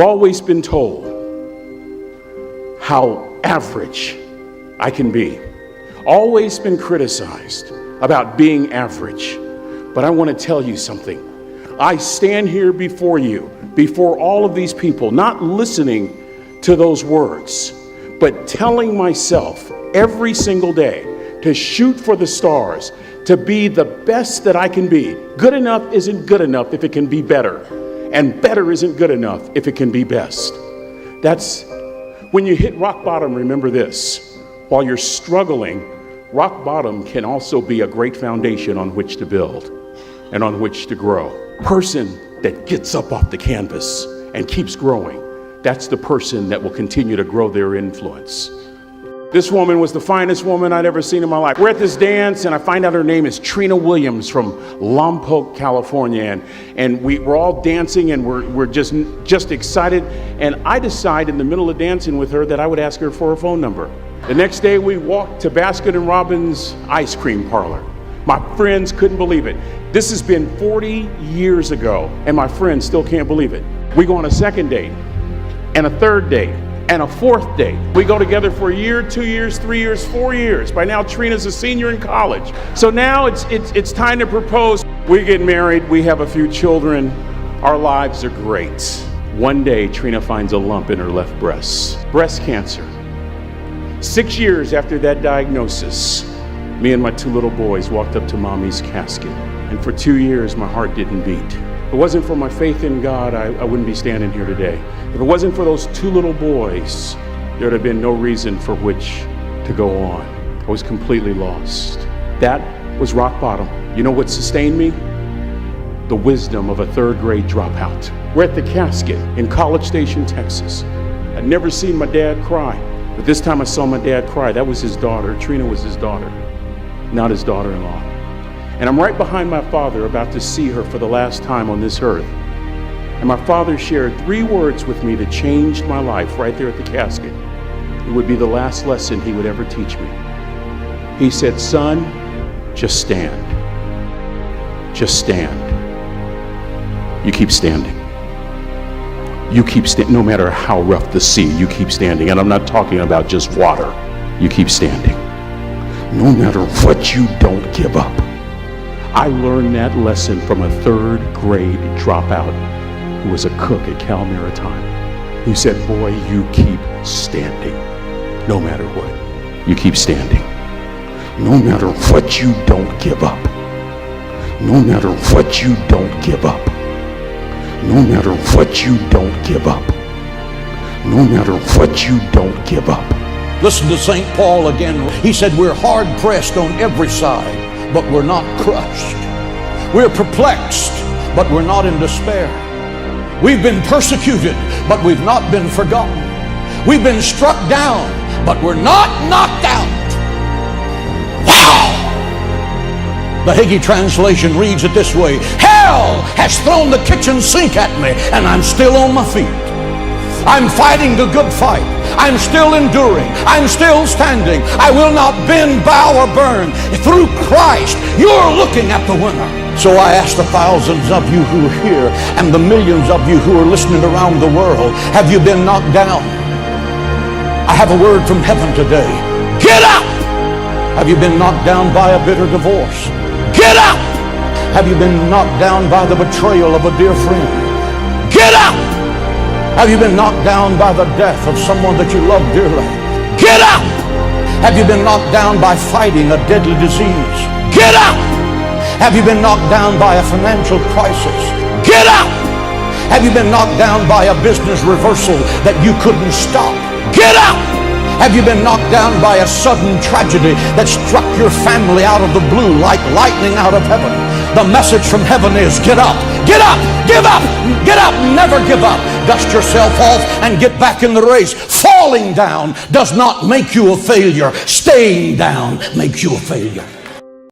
I've always been told how average I can be. Always been criticized about being average. But I want to tell you something. I stand here before you, before all of these people, not listening to those words, but telling myself every single day to shoot for the stars, to be the best that I can be. Good enough isn't good enough if it can be better. And better isn't good enough if it can be best. That's when you hit rock bottom, remember this. While you're struggling, rock bottom can also be a great foundation on which to build and on which to grow. Person that gets up off the canvas and keeps growing, that's the person that will continue to grow their influence. This woman was the finest woman I'd ever seen in my life. We're at this dance and I find out her name is Trina Williams from Lompoc, California. And we're all dancing and we're just excited. And I decide in the middle of dancing with her that I would ask her for her phone number. The next day we walked to Baskin & Robbins ice cream parlor. My friends couldn't believe it. This has been 40 years ago and my friends still can't believe it. We go on a second date and a third date and a fourth date. We go together for a year, 2 years, 3 years, 4 years. By now, Trina's a senior in college. So now it's time to propose. We get married, we have a few children. Our lives are great. One day, Trina finds a lump in her left breast. Breast cancer. 6 years after that diagnosis, me and my 2 little boys walked up to mommy's casket. And for 2 years, my heart didn't beat. If it wasn't for my faith in God, I wouldn't be standing here today. If it wasn't for those 2 little boys, there would have been no reason for which to go on. I was completely lost. That was rock bottom. You know what sustained me? The wisdom of a 3rd grade dropout. We're at the casket in College Station, Texas. I'd never seen my dad cry, but this time I saw my dad cry. That was his daughter. Trina was his daughter, not his daughter-in-law. And I'm right behind my father, about to see her for the last time on this earth. And my father shared 3 words with me that changed my life right there at the casket. It would be the last lesson he would ever teach me. He said, "Son, just stand. Just stand. You keep standing. You keep standing. No matter how rough the sea, you keep standing." And I'm not talking about just water. You keep standing. No matter what, you don't give up. I learned that lesson from a 3rd grade dropout who was a cook at Cal Maritime. He said, "Boy, you keep standing. No matter what, you keep standing. No matter what, you don't give up. No matter what, you don't give up. No matter what, you don't give up. No matter what, you don't give up." Listen to St. Paul again. He said, "We're hard pressed on every side, but we're not crushed. We're perplexed, but we're not in despair. We've been persecuted, but we've not been forgotten. We've been struck down, but we're not knocked out." Wow! The Hagee translation reads it this way: "Hell has thrown the kitchen sink at me, and I'm still on my feet. I'm fighting the good fight. I'm still enduring. I'm still standing. I will not bend, bow, or burn. Through Christ, you're looking at the winner." So I ask the thousands of you who are here and the millions of you who are listening around the world, have you been knocked down? I have a word from heaven today. Get up! Have you been knocked down by a bitter divorce? Get up! Have you been knocked down by the betrayal of a dear friend? Get up! Have you been knocked down by the death of someone that you love dearly? Get up! Have you been knocked down by fighting a deadly disease? Get up! Have you been knocked down by a financial crisis? Get up! Have you been knocked down by a business reversal that you couldn't stop? Get up! Have you been knocked down by a sudden tragedy that struck your family out of the blue like lightning out of heaven? The message from heaven is, get up, get up, give up, get up, never give up. Dust yourself off and get back in the race. Falling down does not make you a failure. Staying down makes you a failure.